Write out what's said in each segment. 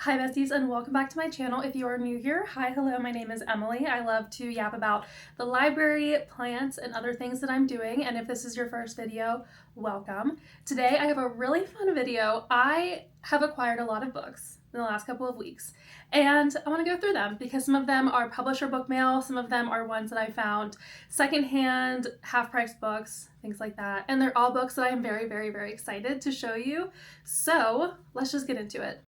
Hi besties and welcome back to my channel. If you are new here, hi, hello, my name is Emily. I love to yap about the library, plants, and other things that I'm doing, and if this is your first video, welcome. Today I have a really fun video. I have acquired a lot of books in the last couple of weeks, and I want to go through them because some of them are publisher book mail, some of them are ones that I found secondhand, half-price books, things like that, and they're all books that I am very, very, very excited to show you. So let's just get into it.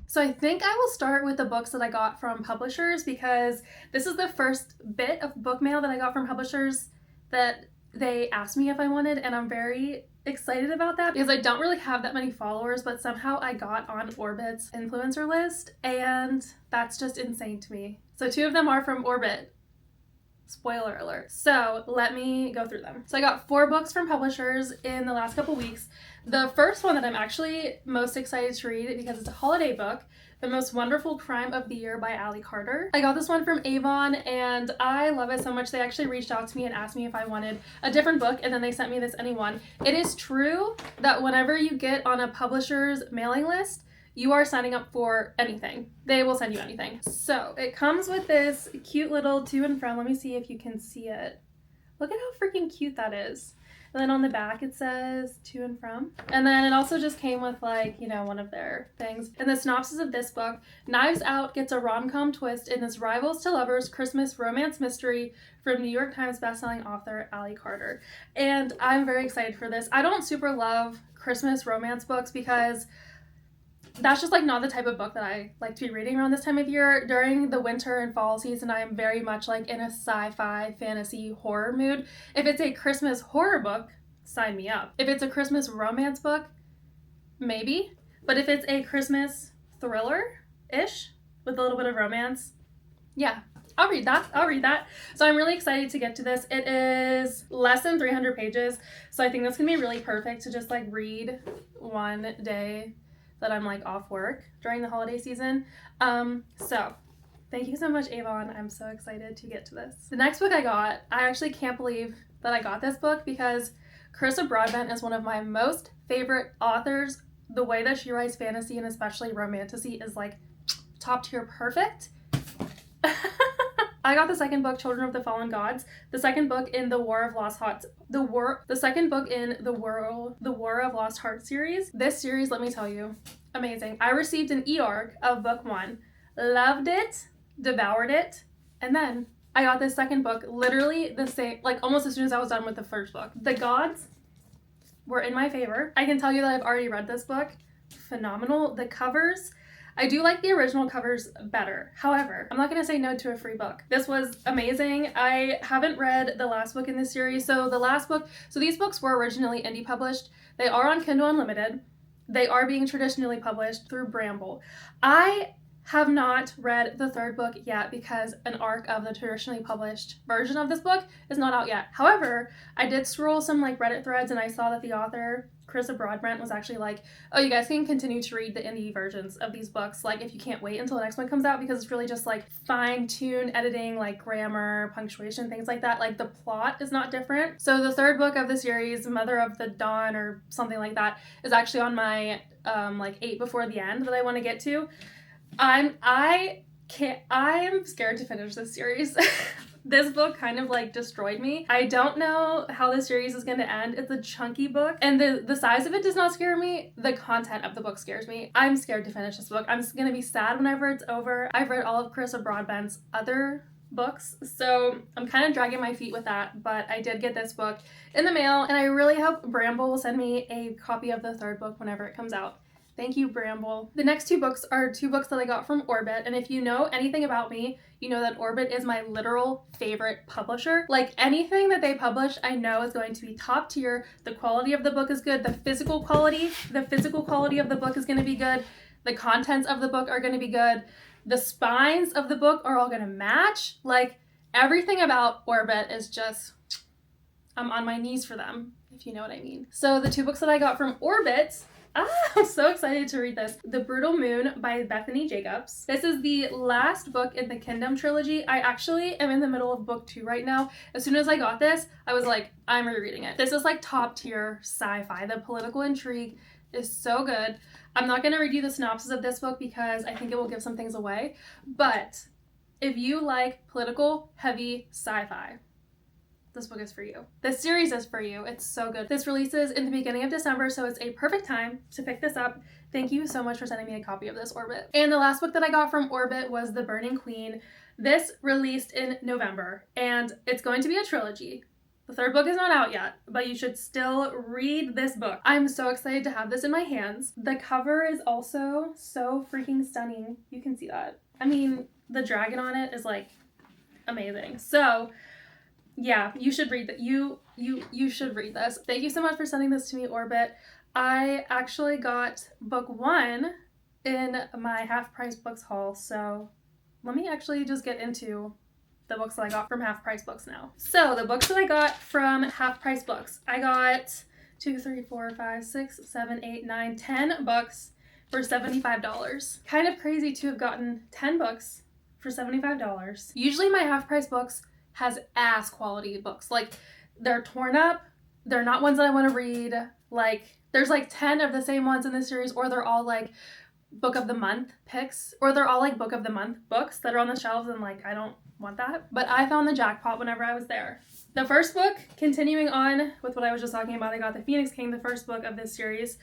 So I think I will start with the books that I got from publishers because this is the first bit of book mail that I got from publishers that they asked me if I wanted, and I'm very excited about that because I don't really have that many followers, but somehow I got on Orbit's influencer list, and that's just insane to me. So two of them are from Orbit. Spoiler alert. So let me go through them. So I got 4 books from publishers in the last couple weeks. The first one that I'm actually most excited to read because it's a holiday book, The Most Wonderful Crime of the Year by Ali Carter. I got this one from Avon and I love it so much. They actually reached out to me and asked me if I wanted a different book, and then they sent me this anyone. It is true that whenever you get on a publisher's mailing list, you are signing up for anything. They will send you anything. So it comes with this cute little to and from. Let me see if you can see it. Look at how freaking cute that is. And then on the back it says to and from. And then it also just came with, like, you know, one of their things. In the synopsis of this book, Knives Out gets a rom-com twist in this rivals to lovers Christmas romance mystery from New York Times bestselling author Ali Carter. And I'm very excited for this. I don't super love Christmas romance books because that's just like not the type of book that I like to be reading around this time of year. During the winter and fall season, I am very much like in a sci-fi, fantasy, horror mood. If it's a Christmas horror book, sign me up. If it's a Christmas romance book, maybe. But if it's a Christmas thriller-ish with a little bit of romance, yeah, I'll read that. I'll read that. So I'm really excited to get to this. It is less than 300 pages, so I think that's gonna be really perfect to just like read one day that I'm like off work during the holiday season. So thank you so much, Avon. I'm so excited to get to this. The next book I got, I actually can't believe that I got this book because Carissa Broadbent is one of my most favorite authors. The way that she writes fantasy and especially romantasy is like top tier perfect. I got the second book, Children of the Fallen Gods, the second book in the War of Lost Hearts series. This series, let me tell you, amazing. I received an e-arc of book 1, loved it, devoured it, and then I got this second book literally the same, like almost as soon as I was done with the first book. The gods were in my favor. I can tell you that I've already read this book. Phenomenal. The covers, I do like the original covers better. However, I'm not going to say no to a free book. This was amazing. I haven't read the last book in this series. So these books were originally indie published. They are on Kindle Unlimited. They are being traditionally published through Bramble. I have not read the third book yet because an arc of the traditionally published version of this book is not out yet. However, I did scroll some like Reddit threads and I saw that the author, Carissa Broadbent, was actually like, oh, you guys can continue to read the indie versions of these books, like if you can't wait until the next one comes out, because it's really just like fine-tuned editing, like grammar, punctuation, things like that. Like the plot is not different. So the third book of the series, Mother of the Dawn or something like that, is actually on my like 8 before the end that I want to get to. I'm scared to finish this series. This book kind of like destroyed me. I don't know how the series is going to end. It's a chunky book and the size of it does not scare me. The content of the book scares me. I'm scared to finish this book. I'm going to be sad whenever it's over. I've read all of Carissa Broadbent's other books, so I'm kind of dragging my feet with that, but I did get this book in the mail and I really hope Bramble will send me a copy of the third book whenever it comes out. Thank you, Bramble. The next 2 books are 2 books that I got from Orbit, and if you know anything about me, you know that Orbit is my literal favorite publisher. Like anything that they publish, I know is going to be top tier. The quality of the book is good. The physical quality of the book is going to be good. The contents of the book are going to be good. The spines of the book are all going to match. Like everything about Orbit is just, I'm on my knees for them, if you know what I mean. So the 2 books that I got from Orbit I'm so excited to read this. The Brutal Moon by Bethany Jacobs. This is the last book in the Kingdom trilogy. I actually am in the middle of book 2 right now. As soon as I got this, I was like, I'm rereading it. This is like top tier sci-fi. The political intrigue is so good. I'm not going to read you the synopsis of this book because I think it will give some things away. But if you like political, heavy sci-fi, this book is for you. This series is for you. It's so good. This releases in the beginning of December, so it's a perfect time to pick this up. Thank you so much for sending me a copy of this, Orbit. And the last book that I got from Orbit was The Burning Queen. This released in November, and it's going to be a trilogy. The third book is not out yet, but you should still read this book. I'm so excited to have this in my hands. The cover is also so freaking stunning. You can see that. I mean, the dragon on it is like amazing. So yeah, you should read that. You should read this. Thank you so much for sending this to me, Orbit. I actually got book 1 in my Half Price Books haul, so let me actually just get into the books that I got from Half Price Books now. So the books that I got from Half Price Books, I got 2, 3, 4, 5, 6, 7, 8, 9, 10 books for $75. Kind of crazy to have gotten 10 books for $75. Usually my Half Price Books has ass quality books. Like, they're torn up, they're not ones that I want to read. Like, there's like 10 of the same ones in this series, or they're all like book of the month picks, or they're all like book of the month books that are on the shelves, and like, I don't want that. But I found the jackpot whenever I was there. The first book, continuing on with what I was just talking about, I got The Phoenix King, the first book of this series.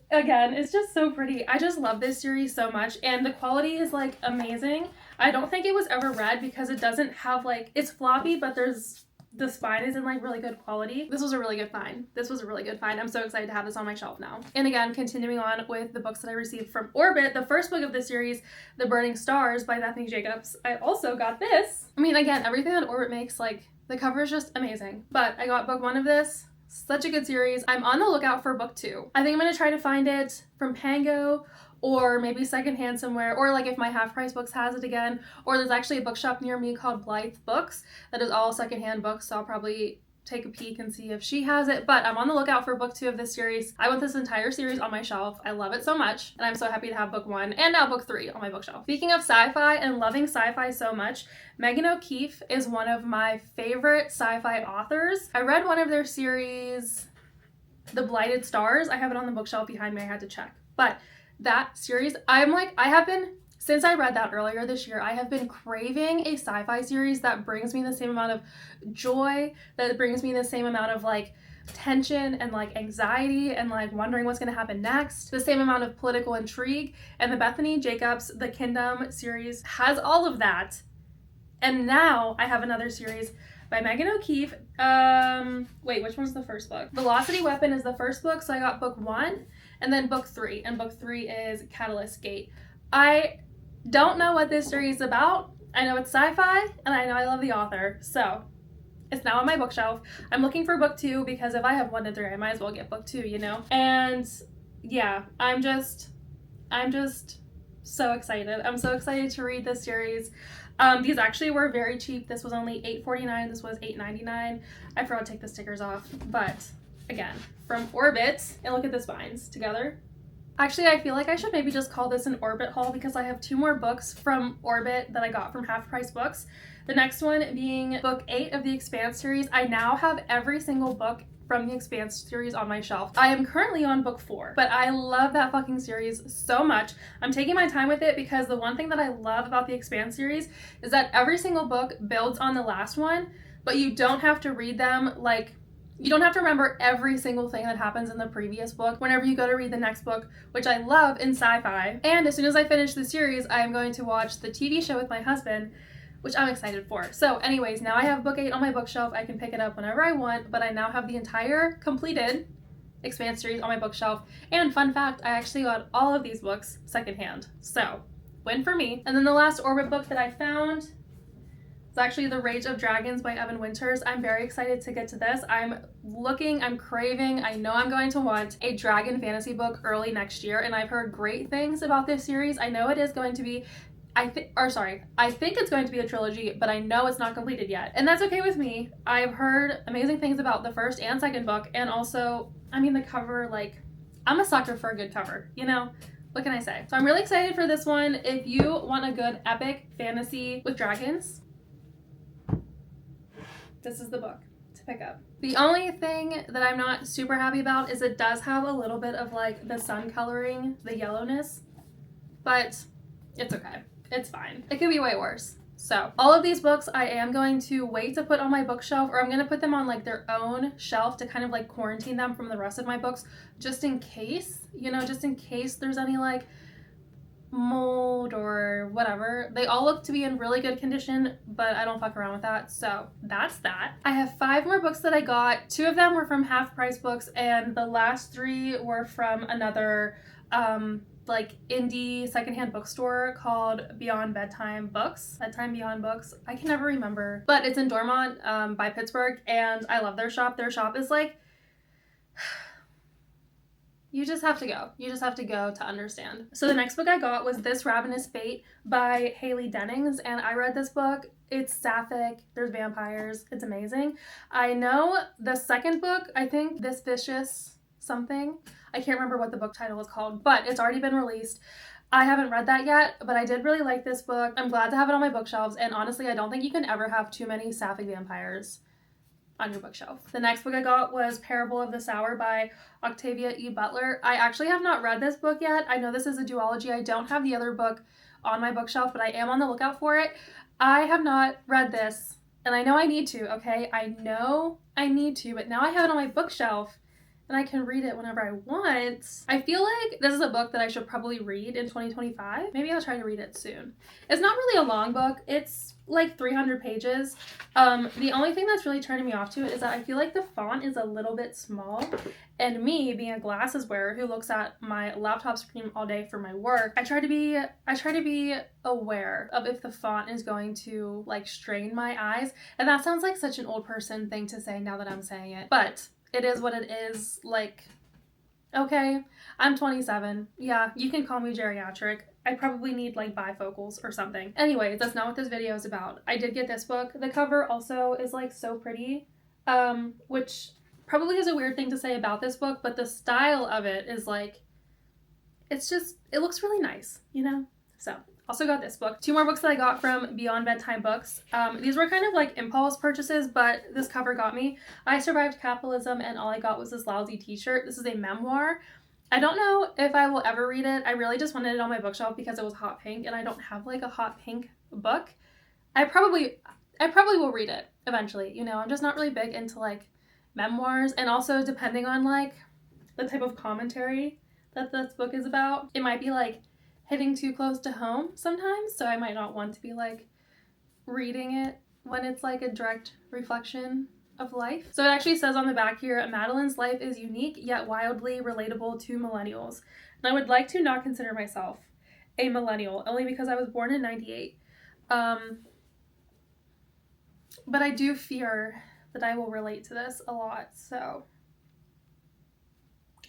Again, it's just so pretty. I just love this series so much, and the quality is like amazing. I don't think it was ever read because it doesn't have like, it's floppy, but the spine is in like really good quality. This was a really good find. I'm so excited to have this on my shelf now. And again, continuing on with the books that I received from Orbit, the first book of this series, The Burning Stars by Bethany Jacobs, I also got this. I mean, again, everything that Orbit makes, like, the cover is just amazing. But I got book 1 of this. Such a good series. I'm on the lookout for book 2. I think I'm going to try to find it from Pango or maybe secondhand somewhere, or like if my Half Price Books has it again, or there's actually a bookshop near me called Blythe Books that is all secondhand books, so I'll probably take a peek and see if she has it. But I'm on the lookout for book 2 of this series. I want this entire series on my shelf. I love it so much, and I'm so happy to have book 1 and now book 3 on my bookshelf. Speaking of sci-fi and loving sci-fi so much, Megan O'Keefe is one of my favorite sci-fi authors. I read one of their series, The Blighted Stars. I have it on the bookshelf behind me. I had to check. But that series, since I read that earlier this year, I have been craving a sci-fi series that brings me the same amount of joy, that brings me the same amount of like tension and like anxiety and like wondering what's going to happen next, the same amount of political intrigue. And the Bethany Jacobs The Kingdom series has all of that. And now I have another series by Megan O'Keefe. Wait, which one's the first book? Velocity Weapon is the first book, so I got book 1 and then book 3, and book 3 is Catalyst Gate. I don't know what this series is about. I know it's sci-fi, and I know I love the author, so it's now on my bookshelf. I'm looking for book 2 because if I have 1 to 3, I might as well get book 2, you know? And yeah, I'm just so excited. I'm so excited to read this series. These actually were very cheap. This was only $8.49. This was $8.99. I forgot to take the stickers off, but again, from Orbit, and look at the spines together. Actually, I feel like I should maybe just call this an Orbit haul because I have 2 more books from Orbit that I got from Half Price Books. The next one being book 8 of the Expanse series. I now have every single book from the Expanse series on my shelf. I am currently on book 4, but I love that fucking series so much. I'm taking my time with it because the one thing that I love about the Expanse series is that every single book builds on the last one, but you don't have to read them like, you don't have to remember every single thing that happens in the previous book whenever you go to read the next book, which I love in sci-fi. And as soon as I finish the series, I am going to watch the TV show with my husband, which I'm excited for. So anyways, now I have book 8 on my bookshelf. I can pick it up whenever I want, but I now have the entire completed Expanse series on my bookshelf. And fun fact, I actually got all of these books secondhand. So win for me. And then the last Orbit book that I found, it's actually The Rage of Dragons by Evan Winters. I'm very excited to get to this. I'm craving, I know I'm going to want a dragon fantasy book early next year, and I've heard great things about this series. I know it is going to be I think it's going to be a trilogy, but I know it's not completed yet. And that's okay with me. I've heard amazing things about the first and second book, and also, I mean, the cover, like, I'm a sucker for a good cover, you know? What can I say? So I'm really excited for this one. If you want a good epic fantasy with dragons, this is the book to pick up. The only thing that I'm not super happy about is it does have a little bit of like the sun coloring, the yellowness, but it's okay. It's fine. It could be way worse. So all of these books I am going to wait to put on my bookshelf, or I'm going to put them on like their own shelf to kind of like quarantine them from the rest of my books, just in case, you know, just in case there's any like mold or whatever. They all look to be in really good condition, but I don't fuck around with that. So that's that. I have 5 more books that I got. 2 of them were from Half Price Books, and the last 3 were from another like indie secondhand bookstore called Bedtime Beyond Books. I can never remember, but it's in Dormont by Pittsburgh, and I love their shop. Their shop is like, you just have to go. You just have to go to understand. So the next book I got was This Ravenous Fate by Haley Dennings, and I read this book. It's sapphic, there's vampires, it's amazing. I know the second book, I think This Vicious something, I can't remember what the book title is called, but it's already been released. I haven't read that yet, but I did really like this book. I'm glad to have it on my bookshelves, and honestly, I don't think you can ever have too many sapphic vampires on your bookshelf. The next book I got was Parable of the Sour by Octavia E. Butler. I actually have not read this book yet. I know this is a duology. I don't have the other book on my bookshelf, but I am on the lookout for it. I have not read this, and I know I need to, okay? I know I need to, but now I have it on my bookshelf, and I can read it whenever I want. I feel like this is a book that I should probably read in 2025. Maybe I'll try to read it soon. It's not really a long book. It's like 300 pages. The only thing that's really turning me off to it is that I feel like the font is a little bit small, and me being a glasses wearer who looks at my laptop screen all day for my work, I try to be aware of if the font is going to like strain my eyes. And that sounds like such an old person thing to say now that I'm saying it, but it is what it is. Like, okay, I'm 27. Yeah, you can call me geriatric. I probably need like bifocals or something. Anyways, that's not what this video is about. I did get this book. The cover also is like so pretty, which probably is a weird thing to say about this book, but the style of it is like, it's just, it looks really nice, you know? So also got this book. 2 more books that I got from Beyond Bedtime Books. These were kind of like impulse purchases, but this cover got me. I Survived Capitalism, and all I got was this lousy t-shirt. This is a memoir. I don't know if I will ever read it. I really just wanted it on my bookshelf because it was hot pink, and I don't have like a hot pink book. I probably will read it eventually. You know, I'm just not really big into like memoirs, and also depending on like the type of commentary that this book is about, it might be like hitting too close to home sometimes, so I might not want to be like reading it when it's like a direct reflection of life. So it actually says on the back here, Madeline's life is unique yet wildly relatable to millennials. And I would like to not consider myself a millennial, only because I was born in 98. But I do fear that I will relate to this a lot, so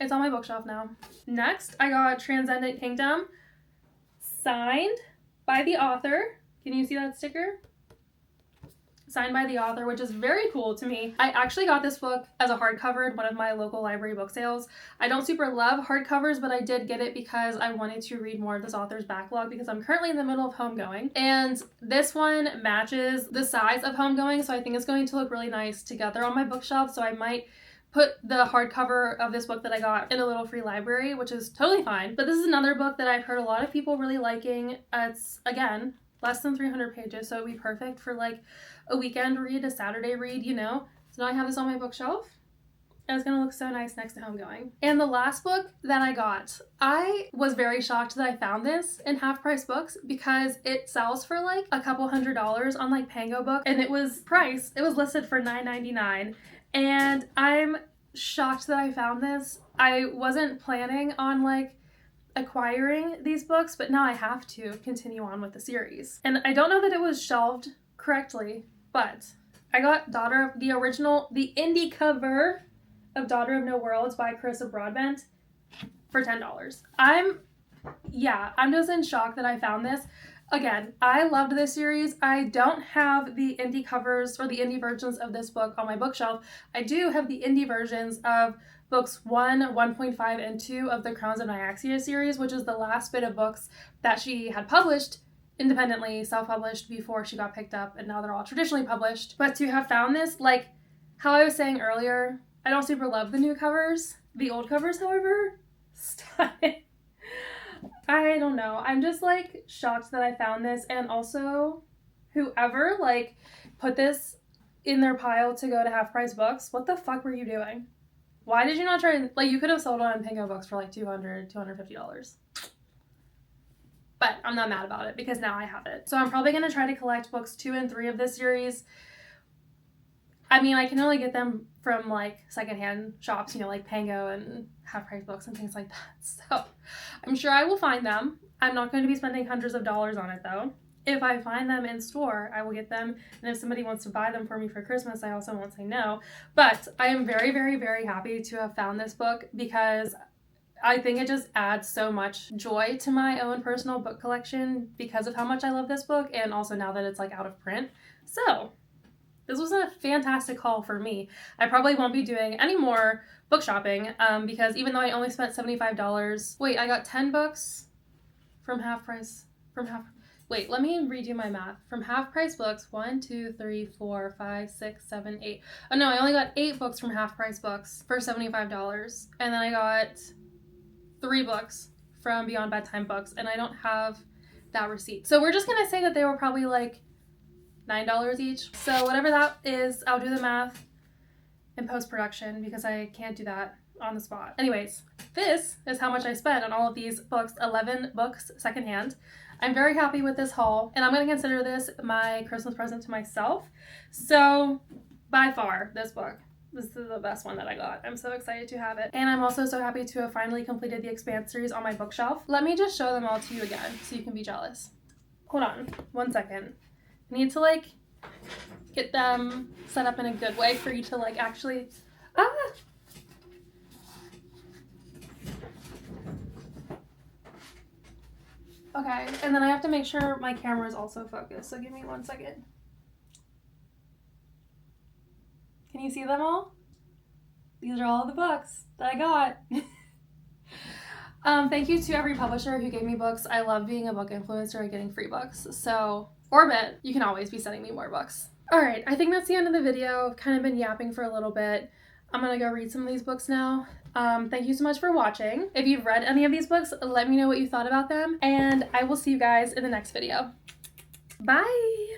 it's on my bookshelf now. Next, I got Transcendent Kingdom, signed by the author. Can you see that sticker? Signed by the author, which is very cool to me. I actually got this book as a hardcover at one of my local library book sales. I don't super love hardcovers, but I did get it because I wanted to read more of this author's backlog because I'm currently in the middle of Homegoing. And this one matches the size of Homegoing, so I think it's going to look really nice together on my bookshelf. So I might put the hardcover of this book that I got in a little free library, which is totally fine. But this is another book that I've heard a lot of people really liking. It's, again, less than 300 pages, so it'd be perfect for like a weekend read, a Saturday read, you know? So now I have this on my bookshelf, and it's gonna look so nice next to Homegoing. And the last book that I got, I was very shocked that I found this in Half Price Books because it sells for like a couple $100s on like Pango Book, and it was listed for $9.99. And I'm shocked that I found this. I wasn't planning on like acquiring these books, but now I have to continue on with the series. And I don't know that it was shelved correctly, but I got the indie cover of Daughter of No Worlds by Carissa Broadbent for $10. I'm just in shock that I found this. Again, I loved this series. I don't have the indie covers or the indie versions of this book on my bookshelf. I do have the indie versions of books 1, 1.5, and 2 of the Crowns of Nyaxia series, which is the last bit of books that she had published independently, self-published, before she got picked up, and now they're all traditionally published. But to have found this, like how I was saying earlier, I don't super love the new covers. The old covers, however, stunning. I don't know. I'm just like shocked that I found this, and also whoever like put this in their pile to go to Half Price Books, what the fuck were you doing? Why did you not try, like, you could have sold it on Pingo Books for like $250. But I'm not mad about it because now I have it. So I'm probably going to try to collect books 2 and 3 of this series. I mean, I can only get them from like secondhand shops, you know, like Pango and Half Price Books and things like that. So I'm sure I will find them. I'm not going to be spending hundreds of dollars on it though. If I find them in store, I will get them. And if somebody wants to buy them for me for Christmas, I also won't say no. But I am very, very, very happy to have found this book because I think it just adds so much joy to my own personal book collection because of how much I love this book, and also now that it's like out of print. So this was a fantastic haul for me. I probably won't be doing any more book shopping because even though I only spent $75, wait, I got 10 books from Half Price, wait, let me redo my math. From Half Price Books, 1, 2, 3, 4, 5, 6, 7, 8. Oh no, I only got 8 books from Half Price Books for $75. And then I got 3 books from Beyond Bedtime Books, and I don't have that receipt. So we're just gonna say that they were probably like $9 each. So whatever that is, I'll do the math in post-production because I can't do that on the spot. Anyways, this is how much I spent on all of these books, 11 books secondhand. I'm very happy with this haul, and I'm going to consider this my Christmas present to myself. So by far, this is the best one that I got. I'm so excited to have it. And I'm also so happy to have finally completed the Expanse series on my bookshelf. Let me just show them all to you again so you can be jealous. Hold on, 1 second. I need to like get them set up in a good way for you to like actually, Okay, and then I have to make sure my camera is also focused, so give me 1 second. Can you see them all? These are all the books that I got. Thank you to every publisher who gave me books. I love being a book influencer and getting free books. So, Orbit, you can always be sending me more books. All right, I think that's the end of the video. I've kind of been yapping for a little bit. I'm gonna go read some of these books now. Thank you so much for watching. If you've read any of these books, let me know what you thought about them, and I will see you guys in the next video. Bye!